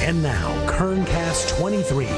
And now, Kerncast 23.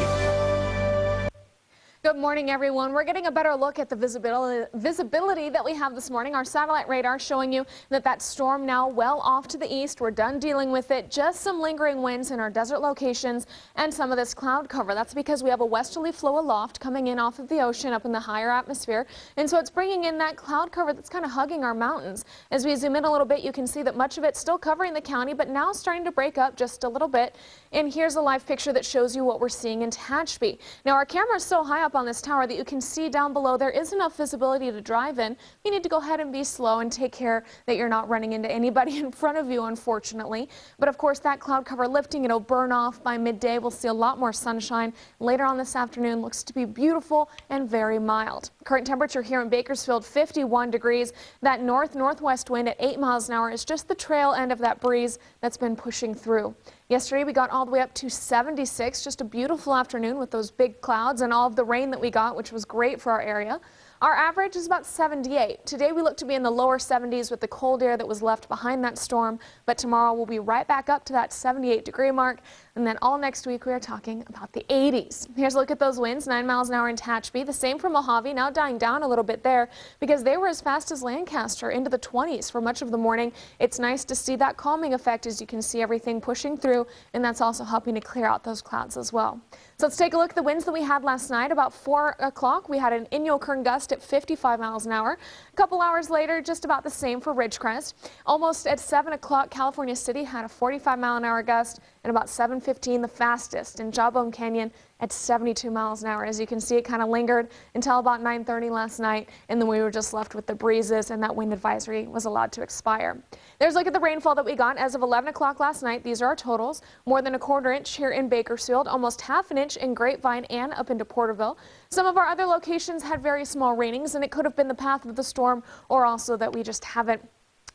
Good morning, everyone. We're getting a better look at the visibility that we have this morning. Our satellite radar showing you that storm now well off to the east. We're done dealing with it. Just some lingering winds in our desert locations and some of this cloud cover. That's because we have a westerly flow aloft coming in off of the ocean up in the higher atmosphere. And so it's bringing in that cloud cover that's kind of hugging our mountains. As we zoom in a little bit, you can see that much of it's still covering the county, but now starting to break up just a little bit. And here's a live picture that shows you what we're seeing in Tehachapi. Now, our camera is so high up on this tower that you can see down below there is enough visibility to drive in. You need to go ahead and be slow and take care that you're not running into anybody in front of you, unfortunately. But of course, that cloud cover lifting, it'll burn off by midday. We'll see a lot more sunshine later on this afternoon. Looks to be beautiful and very mild. Current temperature here in Bakersfield, 51 degrees. That northwest wind at 8 miles an hour is just the trail end of that breeze that's been pushing through. Yesterday, we got all the way up to 76, just a beautiful afternoon with those big clouds and all of the rain that we got, which was great for our area. Our average is about 78. Today, we look to be in the lower 70s with the cold air that was left behind that storm, but tomorrow we'll be right back up to that 78-degree mark, and then all next week we are talking about the 80s. Here's a look at those winds, 9 miles an hour in Tehachapi. The same for Mojave, now dying down a little bit there because they were as fast as Lancaster into the 20s for much of the morning. It's nice to see that calming effect as you can see everything pushing through, and that's also helping to clear out those clouds as well. So let's take a look at the winds that we had last night. About 4 o'clock, we had an Inyo-Kern gust at 55 miles an hour. A couple hours later, just about the same for Ridgecrest. Almost at 7 o'clock, California City had a 45-mile-an-hour gust, and about 7:15, the fastest in Jawbone Canyon at 72 miles an hour. As you can see, it kind of lingered until about 9:30 last night, and then we were just left with the breezes, and that wind advisory was allowed to expire. There's a look at the rainfall that we got as of 11 o'clock last night. These are our totals. More than a quarter inch here in Bakersfield, almost half an inch in Grapevine and up into Porterville. Some of our other locations had very small rainings, and it could have been the path of the storm or also that we just haven't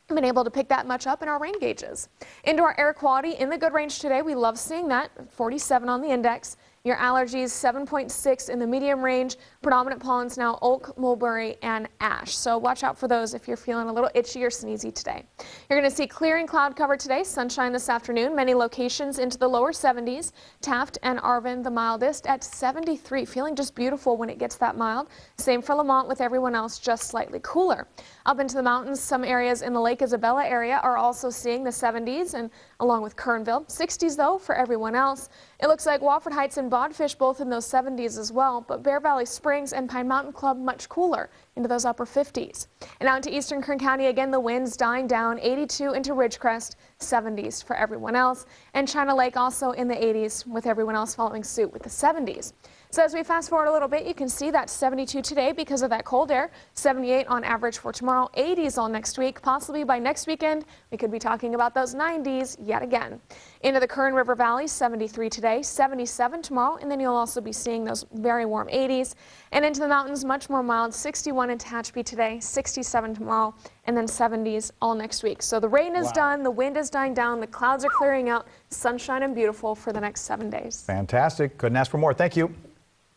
been able to pick that much up in our rain gauges. Indoor air quality in the good range today. We love seeing that, 47 on the index. Your allergies, 7.6 in the medium range. Predominant pollens now oak, mulberry, and ash. So watch out for those if you're feeling a little itchy or sneezy today. You're going to see clearing cloud cover today, sunshine this afternoon. Many locations into the lower 70s. Taft and Arvin, the mildest, at 73. Feeling just beautiful when it gets that mild. Same for Lamont with everyone else just slightly cooler. Up into the mountains, some areas in the Lake Isabella area are also seeing the 70s, and along with Kernville. 60s, though, for everyone else. It looks like Wofford Heights and Bodfish both in those 70s as well, but Bear Valley Springs and Pine Mountain Club much cooler into those upper 50s. And out into eastern Kern County, again, the winds dying down, 82 into Ridgecrest, 70s for everyone else. And China Lake also in the 80s with everyone else following suit with the 70s. So as we fast forward a little bit, you can see that 72 today because of that cold air, 78 on average for tomorrow, 80s all next week. Possibly by next weekend, we could be talking about those 90s yet again. Into the Kern River Valley, 73 today, 77 tomorrow, and then you'll also be seeing those very warm 80s. And into the mountains, much more mild, 61 in Tehachapi today, 67 tomorrow, and then 70s all next week. So the rain is done, the wind is dying down, the clouds are clearing out, sunshine and beautiful for the next 7 days. Fantastic. Couldn't ask for more. Thank you.